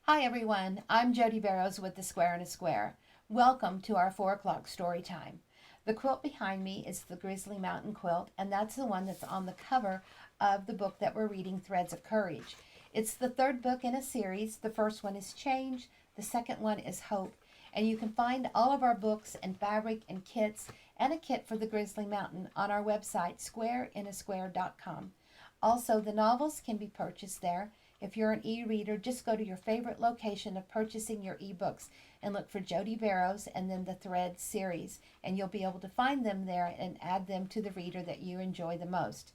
Hi everyone, I'm Jodi Barrows with The Square in a Square. Welcome to our 4 o'clock story time. The quilt behind me is the Grizzly Mountain quilt, and that's the one that's on the cover of the book that we're reading, Threads of Courage. It's the third book in a series. The first one is Change, the second one is Hope, and you can find all of our books and fabric and kits and a kit for the Grizzly Mountain on our website, squareinaSquare.com. Also, the novels can be purchased there. If you're an e-reader, just go to your favorite location of purchasing your ebooks and look for Jodi Barrows and then the Threads series, and you'll be able to find them there and add them to the reader that you enjoy the most.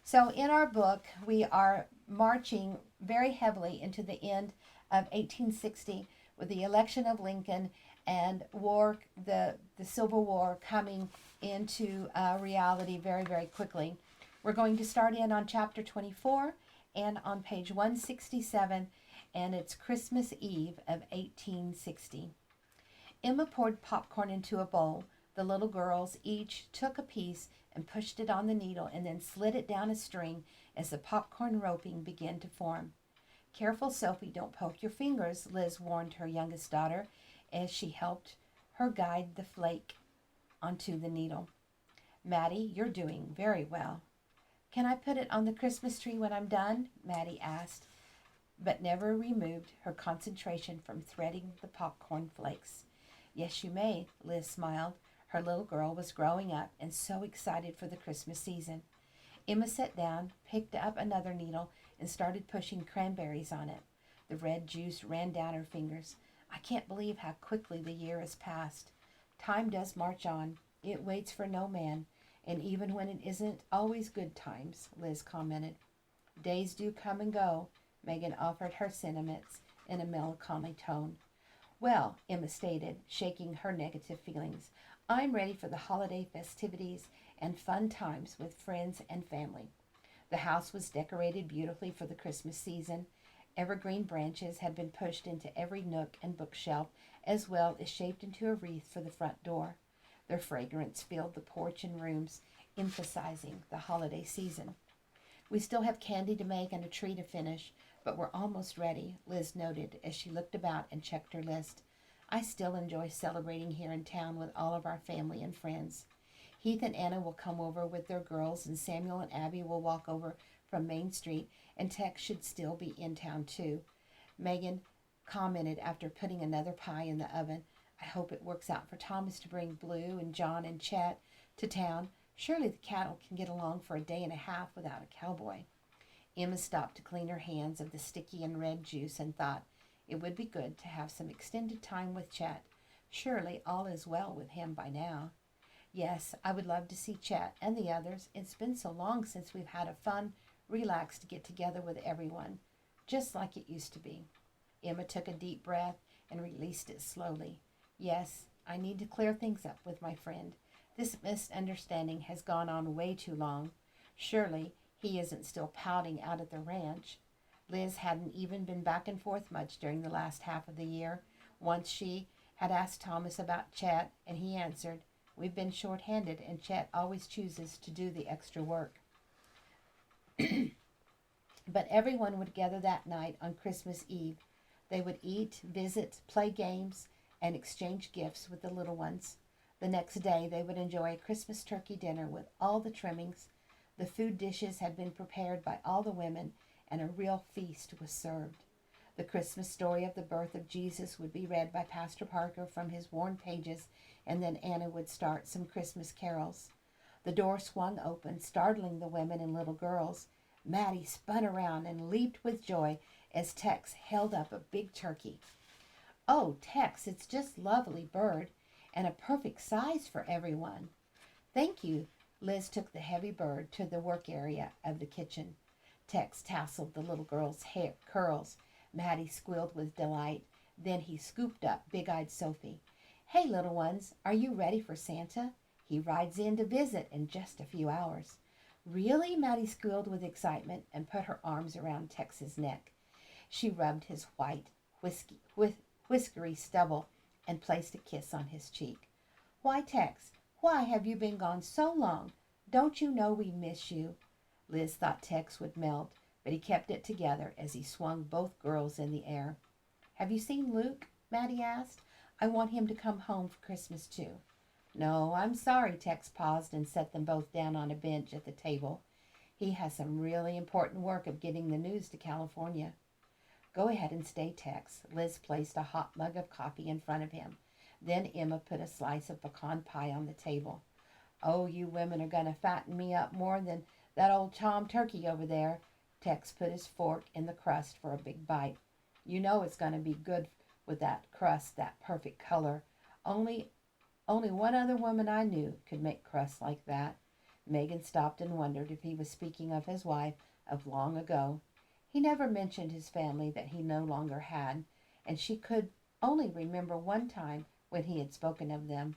So in our book, we are marching very heavily into the end of 1860 with the election of Lincoln and the Civil War coming into reality very, very quickly. We're going to start in on chapter 24 and on page 167, and it's Christmas Eve of 1860. Emma poured popcorn into a bowl. The little girls each took a piece and pushed it on the needle and then slid it down a string as the popcorn roping began to form. Careful, Sophie, don't poke your fingers, Liz warned her youngest daughter as she helped her guide the flake onto the needle. Maddie, you're doing very well. Can I put it on the Christmas tree when I'm done? Maddie asked, but never removed her concentration from threading the popcorn flakes. Yes, you may, Liz smiled. Her little girl was growing up and so excited for the Christmas season. Emma sat down, picked up another needle, and started pushing cranberries on it. The red juice ran down her fingers. I can't believe how quickly the year has passed. Time does march on. It waits for no man. And even when it isn't always good times, Liz commented. Days do come and go, Megan offered her sentiments in a melancholy tone. Well, Emma stated, shaking her negative feelings, I'm ready for the holiday festivities and fun times with friends and family. The house was decorated beautifully for the Christmas season. Evergreen branches had been pushed into every nook and bookshelf, as well as shaped into a wreath for the front door. Their fragrance filled the porch and rooms, emphasizing the holiday season. We still have candy to make and a tree to finish, but we're almost ready, Liz noted as she looked about and checked her list. I still enjoy celebrating here in town with all of our family and friends. Heath and Anna will come over with their girls, and Samuel and Abby will walk over from Main Street, and Tex should still be in town too. Megan commented after putting another pie in the oven. I hope it works out for Thomas to bring Blue and John and Chet to town. Surely the cattle can get along for a day and a half without a cowboy. Emma stopped to clean her hands of the sticky and red juice and thought it would be good to have some extended time with Chet. Surely all is well with him by now. Yes, I would love to see Chet and the others. It's been so long since we've had a fun, relaxed get together with everyone, just like it used to be. Emma took a deep breath and released it slowly. Yes, I need to clear things up with my friend. This misunderstanding has gone on way too long. Surely he isn't still pouting out at the ranch. Liz hadn't even been back and forth much during the last half of the year. Once she had asked Thomas about Chet, and he answered, We've been short-handed, and Chet always chooses to do the extra work. But everyone would gather that night on Christmas Eve. They would eat, visit, play games, and exchange gifts with the little ones. The next day they would enjoy a Christmas turkey dinner with all the trimmings. The food dishes had been prepared by all the women, and a real feast was served. The Christmas story of the birth of Jesus would be read by Pastor Parker from his worn pages, and then Anna would start some Christmas carols. The door swung open, startling the women and little girls. Maddie spun around and leaped with joy as Tex held up a big turkey. Oh, Tex, it's just lovely bird, and a perfect size for everyone. Thank you. Liz took the heavy bird to the work area of the kitchen. Tex tousled the little girl's hair curls. Maddie squealed with delight. Then he scooped up big-eyed Sophie. Hey, little ones, are you ready for Santa? He rides in to visit in just a few hours. Really? Maddie squealed with excitement and put her arms around Tex's neck. She rubbed his white, whiskery stubble and placed a kiss on his cheek. Why, Tex, why have you been gone so long? Don't you know we miss you? Liz thought Tex would melt, but he kept it together as he swung both girls in the air. Have you seen Luke? Maddie asked. I want him to come home for Christmas too. No, I'm sorry. Tex paused and set them both down on a bench at the table. He has some really important work of getting the news to California. Go ahead and stay, Tex. Liz placed a hot mug of coffee in front of him. Then Emma put a slice of pecan pie on the table. Oh, you women are going to fatten me up more than that old tom turkey over there. Tex put his fork in the crust for a big bite. You know it's going to be good with that crust, that perfect color. Only one other woman I knew could make crust like that. Megan stopped and wondered if he was speaking of his wife of long ago. He never mentioned his family that he no longer had, and she could only remember one time when he had spoken of them.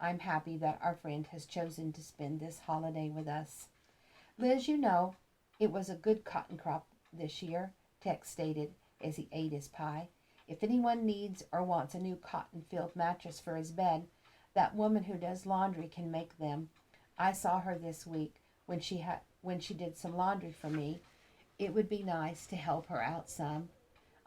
I'm happy that our friend has chosen to spend this holiday with us. Liz, you know, it was a good cotton crop this year, Tex stated as he ate his pie. If anyone needs or wants a new cotton-filled mattress for his bed, that woman who does laundry can make them. I saw her this week when she did some laundry for me. It would be nice to help her out some.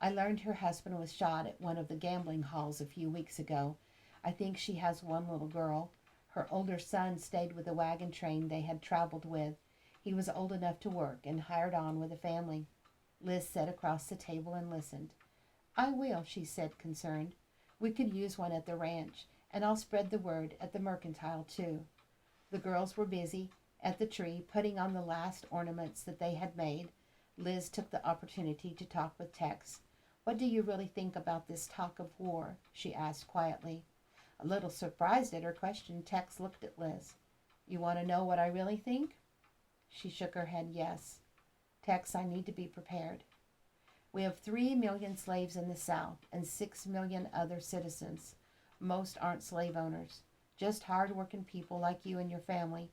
I learned her husband was shot at one of the gambling halls a few weeks ago. I think she has one little girl. Her older son stayed with the wagon train they had traveled with. He was old enough to work and hired on with a family. Liz sat across the table and listened. I will, she said, concerned. We could use one at the ranch, and I'll spread the word at the mercantile, too. The girls were busy at the tree, putting on the last ornaments that they had made. Liz took the opportunity to talk with Tex. What do you really think about this talk of war? She asked quietly. A little surprised at her question, Tex looked at Liz. You want to know what I really think? She shook her head yes. Tex, I need to be prepared. We have 3 million slaves in the South and 6 million other citizens. Most aren't slave owners, just hard-working people like you and your family.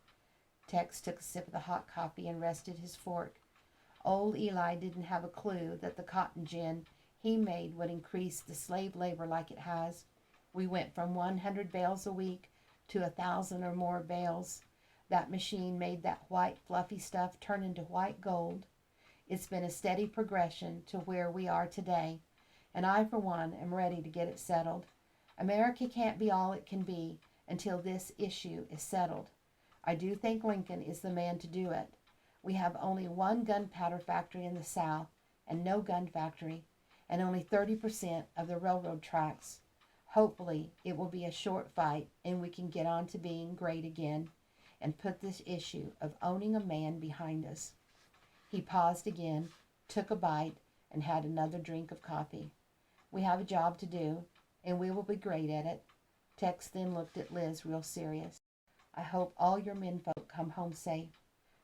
Tex took a sip of the hot coffee and rested his fork. Old Eli didn't have a clue that the cotton gin he made would increase the slave labor like it has. We went from 100 bales a week to 1,000 or more bales. That machine made that white, fluffy stuff turn into white gold. It's been a steady progression to where we are today, and I, for one, am ready to get it settled. America can't be all it can be until this issue is settled. I do think Lincoln is the man to do it. We have only one gunpowder factory in the South and no gun factory, and only 30% of the railroad tracks. Hopefully, it will be a short fight and we can get on to being great again and put this issue of owning a man behind us. He paused again, took a bite, and had another drink of coffee. We have a job to do, and we will be great at it. Tex then looked at Liz real serious. I hope all your menfolk come home safe.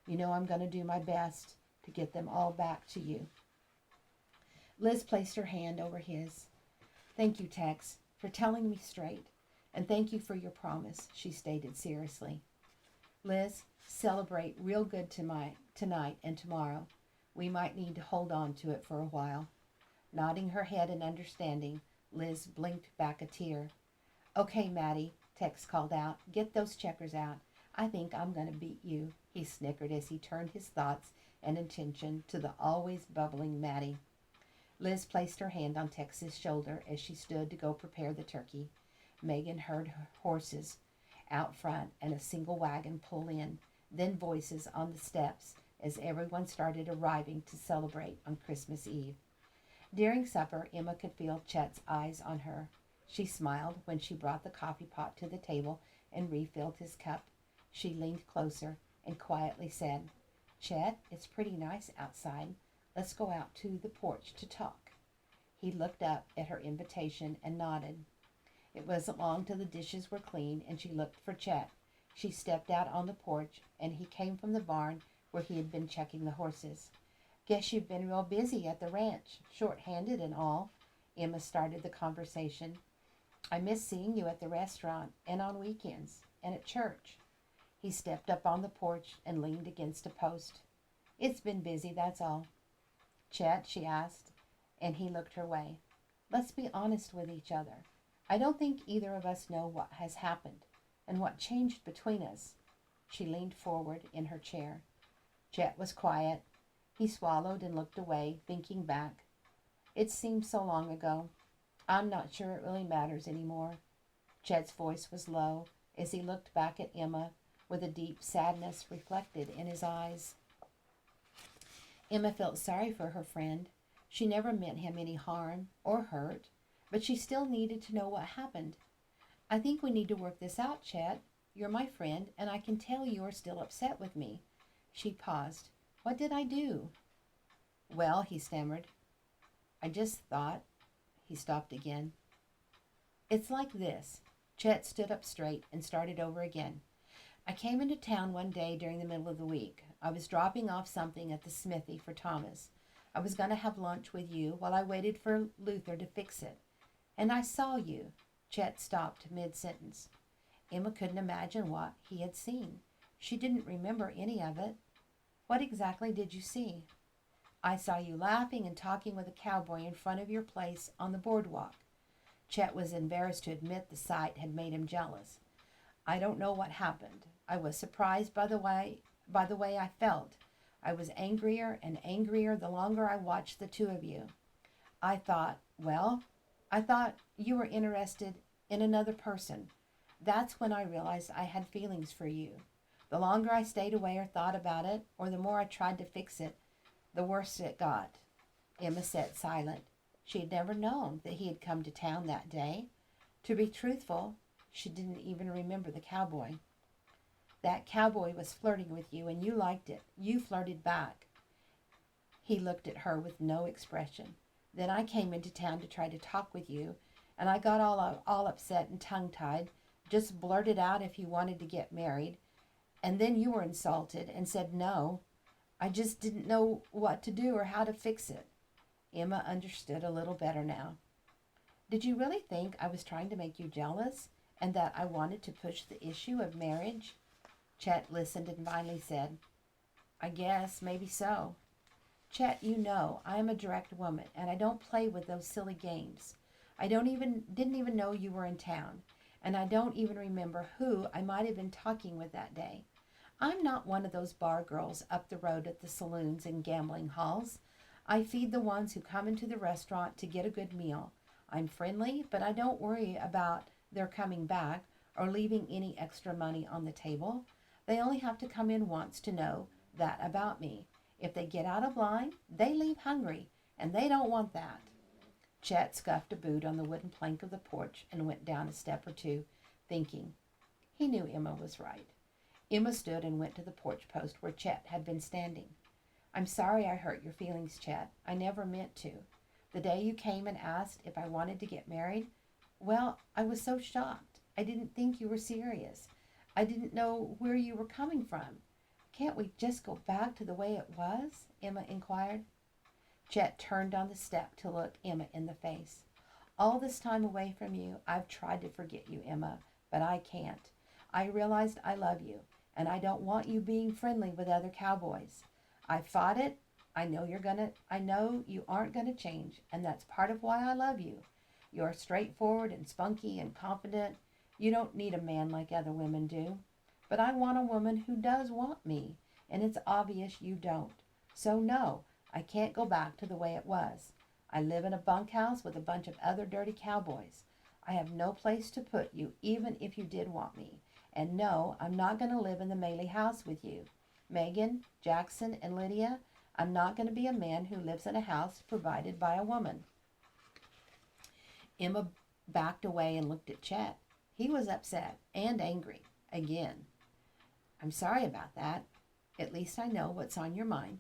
You know I'm going to do my best to get them all back to you. Liz placed her hand over his. Thank you, Tex, for telling me straight, and thank you for your promise, she stated seriously. Liz, celebrate real good tonight and tomorrow. We might need to hold on to it for a while. Nodding her head in understanding, Liz blinked back a tear. Okay, Maddie, Tex called out. Get those checkers out. I think I'm going to beat you, he snickered as he turned his thoughts and attention to the always bubbling Maddie. Liz placed her hand on Tex's shoulder as she stood to go prepare the turkey. Megan heard her horses out front and a single wagon pull in, then voices on the steps as everyone started arriving to celebrate on Christmas Eve. During supper, Emma could feel Chet's eyes on her. She smiled when she brought the coffee pot to the table and refilled his cup. She leaned closer and quietly said, Chet, it's pretty nice outside. Let's go out to the porch to talk. He looked up at her invitation and nodded. It wasn't long till the dishes were clean and she looked for Chet. She stepped out on the porch and he came from the barn where he had been checking the horses. Guess you've been real busy at the ranch, short-handed and all. Emma started the conversation. I miss seeing you at the restaurant and on weekends and at church. He stepped up on the porch and leaned against a post. It's been busy, that's all. Chet, she asked, and he looked her way. Let's be honest with each other. I don't think either of us know what has happened and what changed between us. She leaned forward in her chair. Chet was quiet. He swallowed and looked away, thinking back. It seemed so long ago. I'm not sure it really matters anymore. Chet's voice was low as he looked back at Emma with a deep sadness reflected in his eyes. Emma felt sorry for her friend. She never meant him any harm or hurt, but she still needed to know what happened. I think we need to work this out, Chet. You're my friend, and I can tell you are still upset with me. She paused. What did I do? Well, he stammered. I just thought. He stopped again. It's like this. Chet stood up straight and started over again. I came into town one day during the middle of the week. I was dropping off something at the smithy for Thomas. I was going to have lunch with you while I waited for Luther to fix it. And I saw you. Chet stopped mid-sentence. Emma couldn't imagine what he had seen. She didn't remember any of it. What exactly did you see? I saw you laughing and talking with a cowboy in front of your place on the boardwalk. Chet was embarrassed to admit the sight had made him jealous. I don't know what happened. I was surprised by the way I felt. I was angrier and angrier the longer I watched the two of you. I thought you were interested in another person. That's when I realized I had feelings for you. The longer I stayed away or thought about it, or the more I tried to fix it, the worse it got. Emma sat silent. She had never known that he had come to town that day. To be truthful, she didn't even remember the cowboy. That cowboy was flirting with you and you liked it. You flirted back. He looked at her with no expression. Then I came into town to try to talk with you, and I got all upset and tongue-tied, just blurted out if you wanted to get married, and then you were insulted and said no. I just didn't know what to do or how to fix it. Emma understood a little better now. Did you really think I was trying to make you jealous and that I wanted to push the issue of marriage? Chet listened and finally said, I guess, maybe so. Chet, you know, I am a direct woman and I don't play with those silly games. I didn't even know you were in town, and I don't even remember who I might have been talking with that day. I'm not one of those bar girls up the road at the saloons and gambling halls. I feed the ones who come into the restaurant to get a good meal. I'm friendly, but I don't worry about their coming back or leaving any extra money on the table. They only have to come in once to know that about me. If they get out of line, they leave hungry, and they don't want that. Chet scuffed a boot on the wooden plank of the porch and went down a step or two, thinking. He knew Emma was right. Emma stood and went to the porch post where Chet had been standing. I'm sorry I hurt your feelings, Chet. I never meant to. The day you came and asked if I wanted to get married, well, I was so shocked. I didn't think you were serious. I didn't know where you were coming from. Can't we just go back to the way it was? Emma inquired. Chet turned on the step to look Emma in the face. All this time away from you, I've tried to forget you, Emma, but I can't. I realized I love you, and I don't want you being friendly with other cowboys. I fought it. I know you aren't gonna change, and that's part of why I love you. You're straightforward and spunky and confident. You don't need a man like other women do. But I want a woman who does want me, and it's obvious you don't. So no, I can't go back to the way it was. I live in a bunkhouse with a bunch of other dirty cowboys. I have no place to put you, even if you did want me. And no, I'm not going to live in the Maley house with you. Megan, Jackson, and Lydia, I'm not going to be a man who lives in a house provided by a woman. Emma backed away and looked at Chet. He was upset and angry again. I'm sorry about that. At least I know what's on your mind.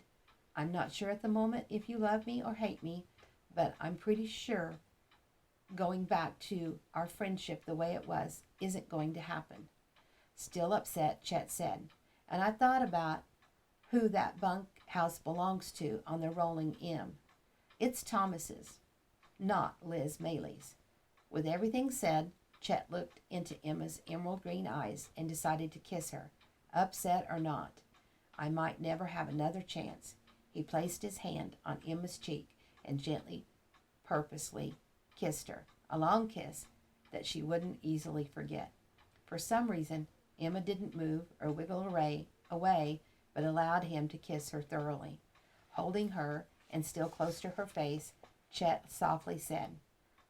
I'm not sure at the moment if you love me or hate me, but I'm pretty sure going back to our friendship the way it was isn't going to happen. Still upset, Chet said, and I thought about who that bunkhouse belongs to on the rolling M. It's Thomas's, not Liz Maley's. With everything said, Chet looked into Emma's emerald green eyes and decided to kiss her, upset or not. I might never have another chance. He placed his hand on Emma's cheek and gently, purposely kissed her, a long kiss that she wouldn't easily forget. For some reason, Emma didn't move or wiggle away, but allowed him to kiss her thoroughly. Holding her, and still close to her face, Chet softly said,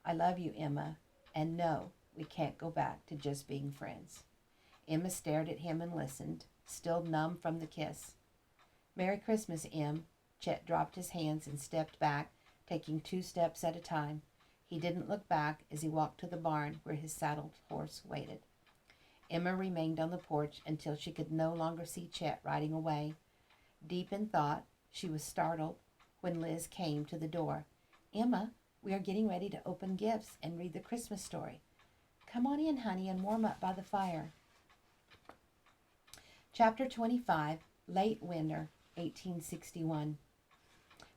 I love you, Emma, and no, we can't go back to just being friends. Emma stared at him and listened, still numb from the kiss. Merry Christmas, Em. Chet dropped his hands and stepped back, taking 2 steps at a time. He didn't look back as he walked to the barn where his saddled horse waited. Emma remained on the porch until she could no longer see Chet riding away. Deep in thought, she was startled when Liz came to the door. Emma, we are getting ready to open gifts and read the Christmas story. Come on in, honey, and warm up by the fire. Chapter 25, Late Winter, 1861.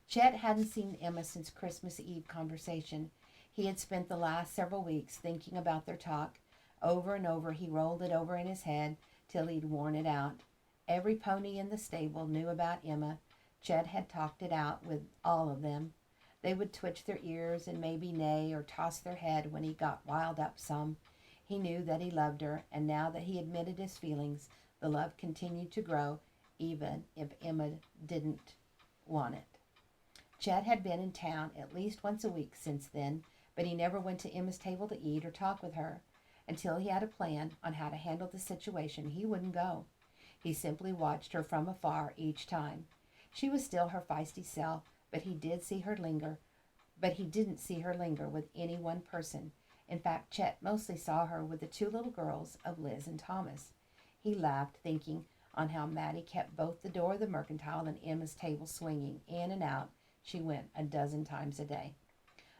Chet hadn't seen Emma since Christmas Eve conversation. He had spent the last several weeks thinking about their talk. Over and over he rolled it over in his head till he'd worn it out. Every pony in the stable knew about Emma. Chet had talked it out with all of them. They would twitch their ears and maybe neigh or toss their head when he got riled up some. He knew that he loved her, and now that he admitted his feelings, the love continued to grow, even if Emma didn't want it. Chet had been in town at least once a week since then, but he never went to Emma's table to eat or talk with her. Until he had a plan on how to handle the situation, he wouldn't go. He simply watched her from afar each time. She was still her feisty self, but he didn't see her linger with any one person. In fact, Chet mostly saw her with the 2 little girls of Liz and Thomas. He laughed, thinking on how Mattie kept both the door of the mercantile and Emma's table swinging. In and out she went a dozen times a day.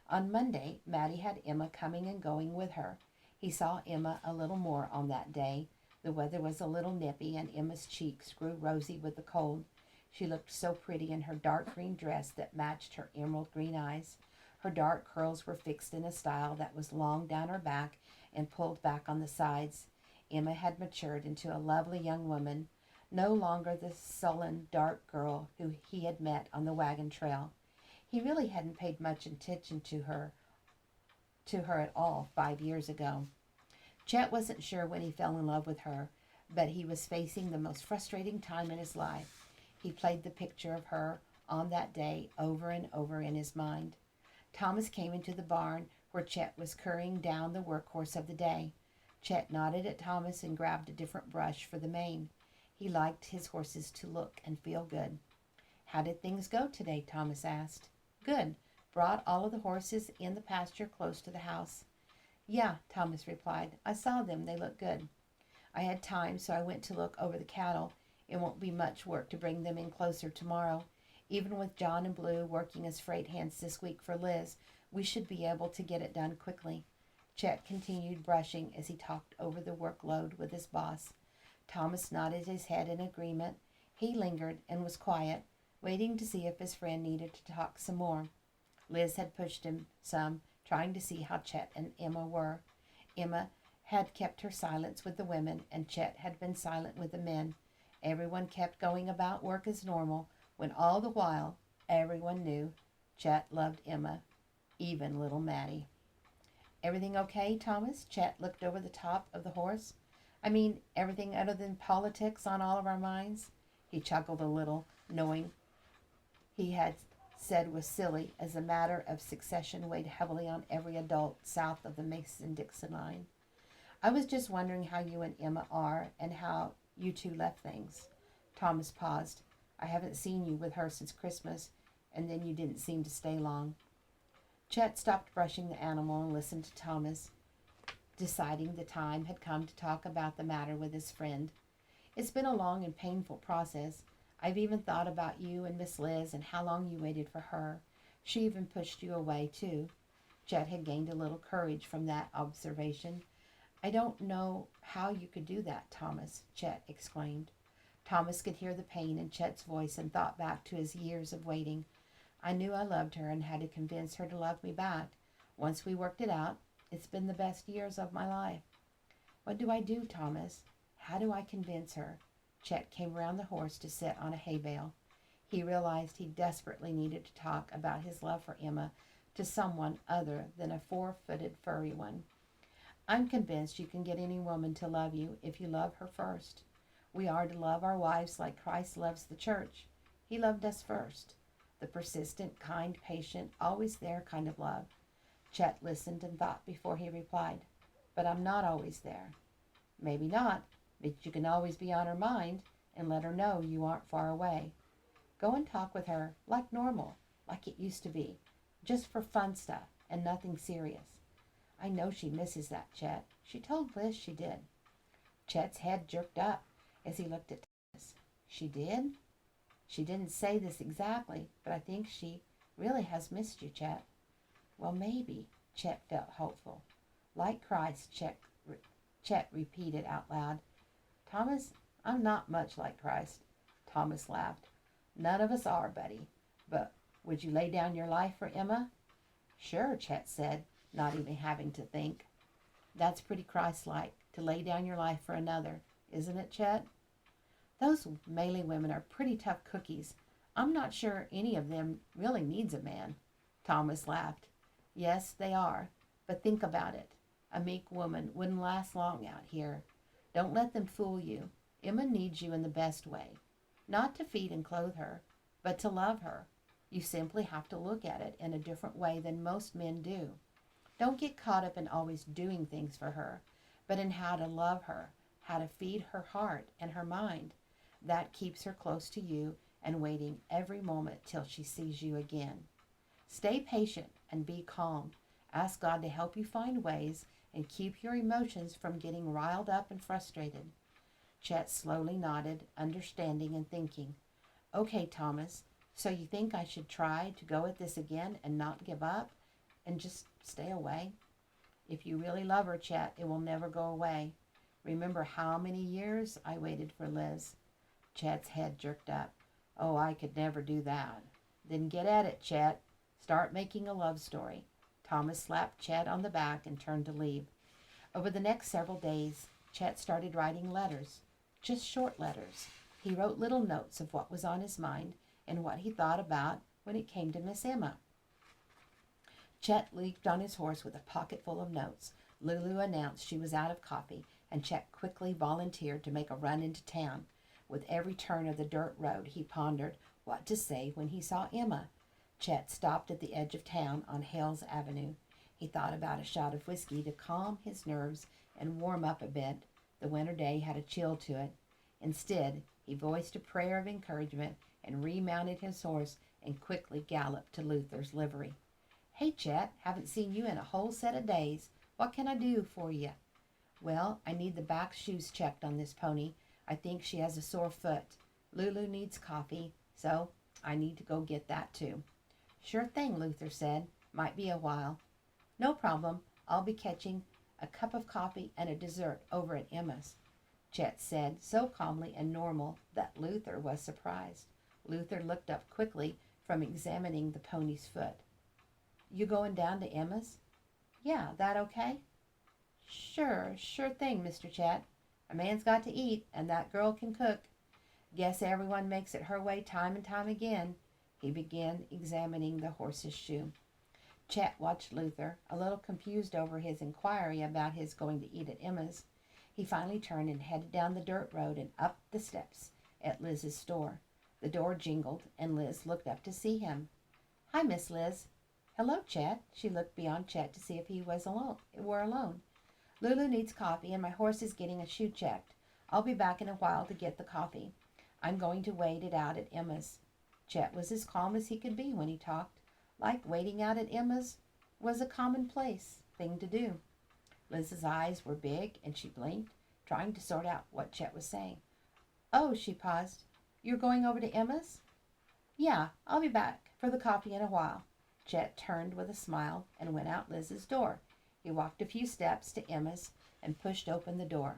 On Monday, Mattie had Emma coming and going with her. He saw Emma a little more on that day. The weather was a little nippy, and Emma's cheeks grew rosy with the cold. She looked so pretty in her dark green dress that matched her emerald green eyes. Her dark curls were fixed in a style that was long down her back and pulled back on the sides. Emma had matured into a lovely young woman, no longer the sullen, dark girl who he had met on the wagon trail. He really hadn't paid much attention to her at all 5 years ago. Chet wasn't sure when he fell in love with her, but he was facing the most frustrating time in his life. He played the picture of her on that day over and over in his mind. Thomas came into the barn where Chet was currying down the workhorse of the day. Chet nodded at Thomas and grabbed a different brush for the mane. He liked his horses to look and feel good. How did things go today? Thomas asked. Good. Brought all of the horses in the pasture close to the house. Yeah, Thomas replied. I saw them. They look good. I had time, so I went to look over the cattle. It won't be much work to bring them in closer tomorrow. Even with John and Blue working as freight hands this week for Liz, we should be able to get it done quickly. Chet continued brushing as he talked over the workload with his boss. Thomas nodded his head in agreement. He lingered and was quiet, waiting to see if his friend needed to talk some more. Liz had pushed him some, trying to see how Chet and Emma were. Emma had kept her silence with the women, and Chet had been silent with the men. Everyone kept going about work as normal, when all the while everyone knew Chet loved Emma, even little Mattie. Everything okay, Thomas? Chet looked over the top of the horse. I mean, everything other than politics on all of our minds? He chuckled a little, knowing he had said was silly, as the matter of succession weighed heavily on every adult south of the Mason-Dixon line. I was just wondering how you and Emma are and how you two left things. Thomas paused. I haven't seen you with her since Christmas, and then you didn't seem to stay long. Chet stopped brushing the animal and listened to Thomas, deciding the time had come to talk about the matter with his friend. It's been a long and painful process. I've even thought about you and Miss Liz and how long you waited for her. She even pushed you away, too. Chet had gained a little courage from that observation. I don't know how you could do that, Thomas, Chet exclaimed. Thomas could hear the pain in Chet's voice and thought back to his years of waiting. I knew I loved her and had to convince her to love me back. Once we worked it out, it's been the best years of my life. What do I do, Thomas? How do I convince her? Chet came around the horse to sit on a hay bale. He realized he desperately needed to talk about his love for Emma to someone other than a 4-footed furry one. I'm convinced you can get any woman to love you if you love her first. We are to love our wives like Christ loves the church. He loved us first. The persistent, kind, patient, always there kind of love. Chet listened and thought before he replied. But I'm not always there. Maybe not, but you can always be on her mind and let her know you aren't far away. Go and talk with her like normal, like it used to be, just for fun stuff and nothing serious. I know she misses that, Chet. She told Liz she did. Chet's head jerked up as he looked at Thomas. She did? She didn't say this exactly, but I think she really has missed you, Chet. Well, maybe, Chet felt hopeful. Like Christ, Chet repeated out loud. Thomas, I'm not much like Christ. Thomas laughed. None of us are, buddy. But would you lay down your life for Emma? Sure, Chet said, not even having to think. That's pretty Christ-like, to lay down your life for another, isn't it, Chet? Those Malay women are pretty tough cookies. I'm not sure any of them really needs a man. Thomas laughed. Yes, they are. But think about it. A meek woman wouldn't last long out here. Don't let them fool you. Emma needs you in the best way. Not to feed and clothe her, but to love her. You simply have to look at it in a different way than most men do. Don't get caught up in always doing things for her, but in how to love her, how to feed her heart and her mind. That keeps her close to you and waiting every moment till she sees you again. Stay patient and be calm. Ask God to help you find ways and keep your emotions from getting riled up and frustrated. Chet slowly nodded, understanding and thinking. Okay, Thomas, so you think I should try to go at this again and not give up and just stay away? If you really love her, Chet, it will never go away. Remember how many years I waited for Liz? Chet's head jerked up. Oh, I could never do that. Then get at it, Chet. Start making a love story. Thomas slapped Chet on the back and turned to leave. Over the next several days, Chet started writing letters, just short letters. He wrote little notes of what was on his mind and what he thought about when it came to Miss Emma. Chet leaped on his horse with a pocket full of notes. Lulu announced she was out of coffee, and Chet quickly volunteered to make a run into town. With every turn of the dirt road, he pondered what to say when he saw Emma. Chet stopped at the edge of town on Hales Avenue. He thought about a shot of whiskey to calm his nerves and warm up a bit. The winter day had a chill to it. Instead, he voiced a prayer of encouragement and remounted his horse and quickly galloped to Luther's livery. Hey, Chet, haven't seen you in a whole set of days. What can I do for you? Well, I need the back shoes checked on this pony. I think she has a sore foot. Lulu needs coffee, so I need to go get that too. Sure thing, Luther said. Might be a while. No problem. I'll be catching a cup of coffee and a dessert over at Emma's, Chet said, so calmly and normal that Luther was surprised. Luther looked up quickly from examining the pony's foot. You going down to Emma's? Yeah, that okay? Sure thing, Mr. Chet. A man's got to eat, and that girl can cook. Guess everyone makes it her way time and time again. He began examining the horse's shoe. Chet watched Luther, a little confused over his inquiry about his going to eat at Emma's. He finally turned and headed down the dirt road and up the steps at Liz's store. The door jingled, and Liz looked up to see him. Hi, Miss Liz. Hello, Chet. She looked beyond Chet to see if he were alone. Lulu needs coffee, and my horse is getting a shoe checked. I'll be back in a while to get the coffee. I'm going to wait it out at Emma's. Chet was as calm as he could be when he talked, like waiting out at Emma's was a commonplace thing to do. Liz's eyes were big, and she blinked, trying to sort out what Chet was saying. Oh, she paused. You're going over to Emma's? Yeah, I'll be back for the coffee in a while. Chet turned with a smile and went out Liz's door. He walked a few steps to Emma's and pushed open the door.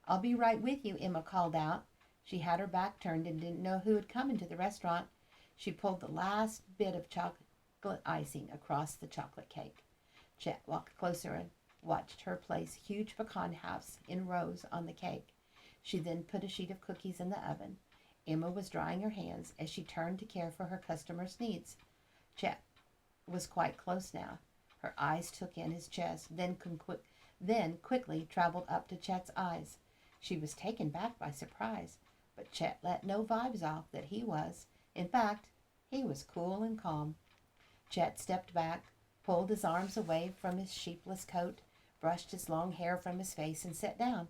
I'll be right with you, Emma called out. She had her back turned and didn't know who had come into the restaurant. She pulled the last bit of chocolate icing across the chocolate cake. Chet walked closer and watched her place huge pecan halves in rows on the cake. She then put a sheet of cookies in the oven. Emma was drying her hands as she turned to care for her customers' needs. Chet was quite close now. Her eyes took in his chest, then quickly traveled up to Chet's eyes. She was taken back by surprise, but Chet let no vibes off that he was. In fact, he was cool and calm. Chet stepped back, pulled his arms away from his sheepless coat, brushed his long hair from his face, and sat down.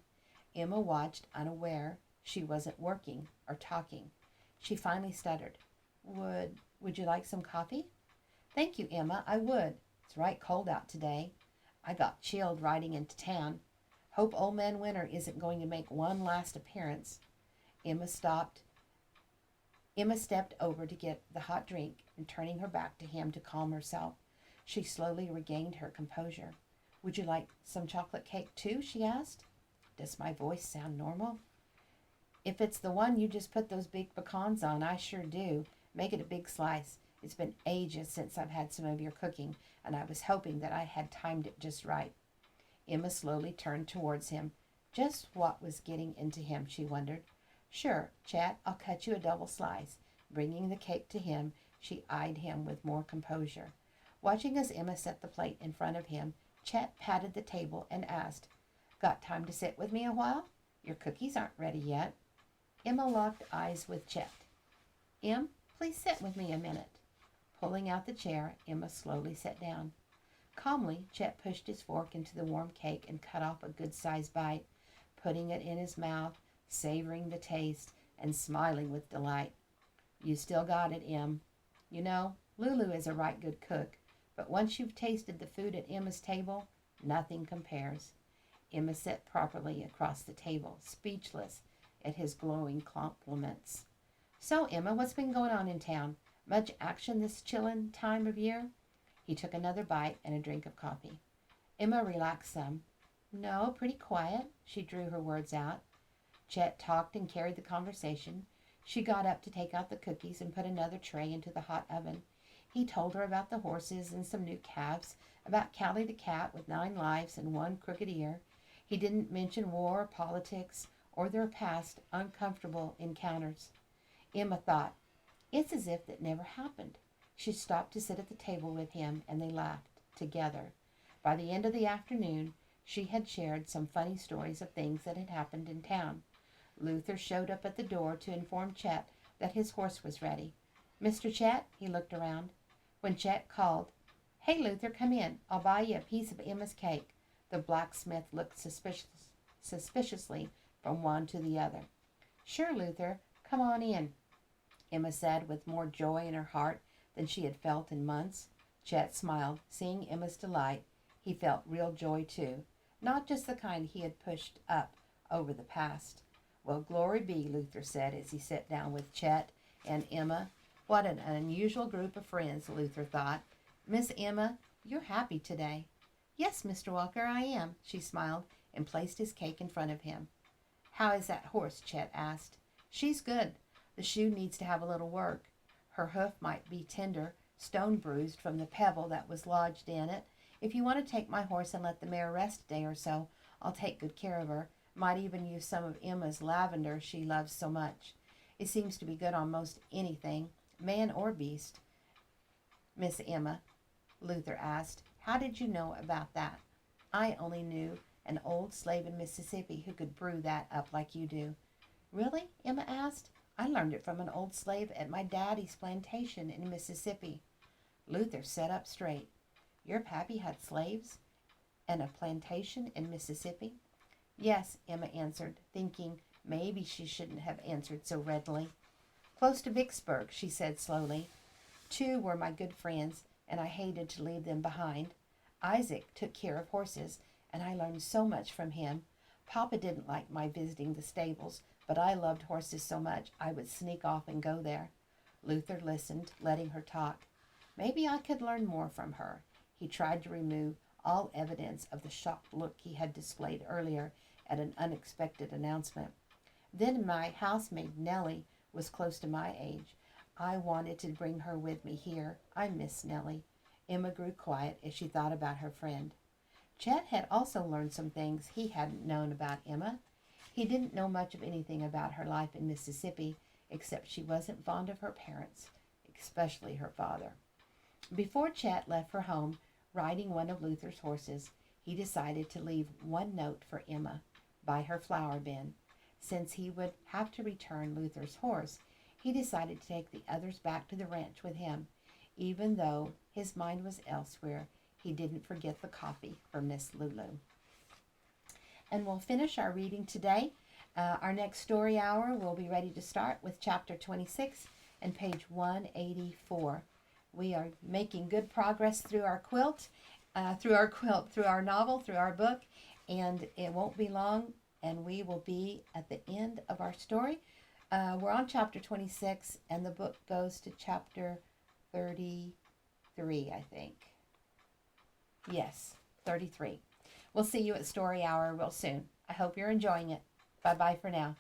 Emma watched, unaware she wasn't working or talking. She finally stuttered, Would you like some coffee? Thank you, Emma, I would. It's right cold out today. I got chilled riding into town. Hope Old Man Winter isn't going to make one last appearance. Emma stepped over to get the hot drink, and turning her back to him to calm herself, she slowly regained her composure. Would you like some chocolate cake too? She asked. Does my voice sound normal? If it's the one you just put those big pecans on, I sure do. Make it a big slice. It's been ages since I've had some of your cooking, and I was hoping that I had timed it just right. Emma slowly turned towards him. Just what was getting into him, she wondered. Sure, Chet, I'll cut you a double slice. Bringing the cake to him, she eyed him with more composure. Watching as Emma set the plate in front of him, Chet patted the table and asked, Got time to sit with me a while? Your cookies aren't ready yet. Emma locked eyes with Chet. Em, please sit with me a minute. Pulling out the chair, Emma slowly sat down. Calmly, Chet pushed his fork into the warm cake and cut off a good-sized bite, putting it in his mouth, savoring the taste, and smiling with delight. You still got it, Em. You know, Lulu is a right good cook, but once you've tasted the food at Emma's table, nothing compares. Emma sat properly across the table, speechless at his glowing compliments. So, Emma, what's been going on in town? Much action this chillin' time of year? He took another bite and a drink of coffee. Emma relaxed some. No, pretty quiet. She drew her words out. Chet talked and carried the conversation. She got up to take out the cookies and put another tray into the hot oven. He told her about the horses and some new calves, about Callie the cat with 9 lives and 1 crooked ear. He didn't mention war or politics or their past uncomfortable encounters. Emma thought, it's as if that never happened. She stopped to sit at the table with him, and they laughed together. By the end of the afternoon, she had shared some funny stories of things that had happened in town. Luther showed up at the door to inform Chet that his horse was ready. Mr. Chet, he looked around. When Chet called, Hey, Luther, come in. I'll buy you a piece of Emma's cake. The blacksmith looked suspiciously from one to the other. Sure, Luther, come on in, Emma said with more joy in her heart than she had felt in months. Chet smiled. Seeing Emma's delight, he felt real joy too, not just the kind he had pushed up over the past. Well, glory be, Luther said as he sat down with Chet and Emma. What an unusual group of friends, Luther thought. Miss Emma, you're happy today. Yes, Mr. Walker, I am, she smiled and placed his cake in front of him. How is that horse? Chet asked. She's good. The shoe needs to have a little work. Her hoof might be tender, stone bruised from the pebble that was lodged in it. If you want to take my horse and let the mare rest a day or so, I'll take good care of her. Might even use some of Emma's lavender she loves so much. It seems to be good on most anything, man or beast. Miss Emma, Luther asked, how did you know about that? I only knew an old slave in Mississippi who could brew that up like you do. Really? Emma asked. I learned it from an old slave at my daddy's plantation in Mississippi. Luther sat up straight. Your pappy had slaves and a plantation in Mississippi? Yes, Emma answered, thinking maybe she shouldn't have answered so readily. Close to Vicksburg, she said slowly. 2 were my good friends, and I hated to leave them behind. Isaac took care of horses, and I learned so much from him. Papa didn't like my visiting the stables, but I loved horses so much I would sneak off and go there. Luther listened, letting her talk. Maybe I could learn more from her. He tried to remove all evidence of the shocked look he had displayed earlier at an unexpected announcement. Then my housemaid Nellie was close to my age. I wanted to bring her with me here. I miss Nellie. Emma grew quiet as she thought about her friend. Chet had also learned some things he hadn't known about Emma. He didn't know much of anything about her life in Mississippi, except she wasn't fond of her parents, especially her father. Before Chet left for home, riding one of Luther's horses, he decided to leave one note for Emma by her flower bin. Since he would have to return Luther's horse, he decided to take the others back to the ranch with him. Even though his mind was elsewhere, he didn't forget the coffee for Miss Lulu. And we'll finish our reading today. Our next story hour will be ready to start with chapter 26 and page 184. We are making good progress through our novel, through our book, and it won't be long, and we will be at the end of our story. We're on chapter 26, and the book goes to chapter 33, I think. Yes, 33. We'll see you at story hour real soon. I hope you're enjoying it. Bye-bye for now.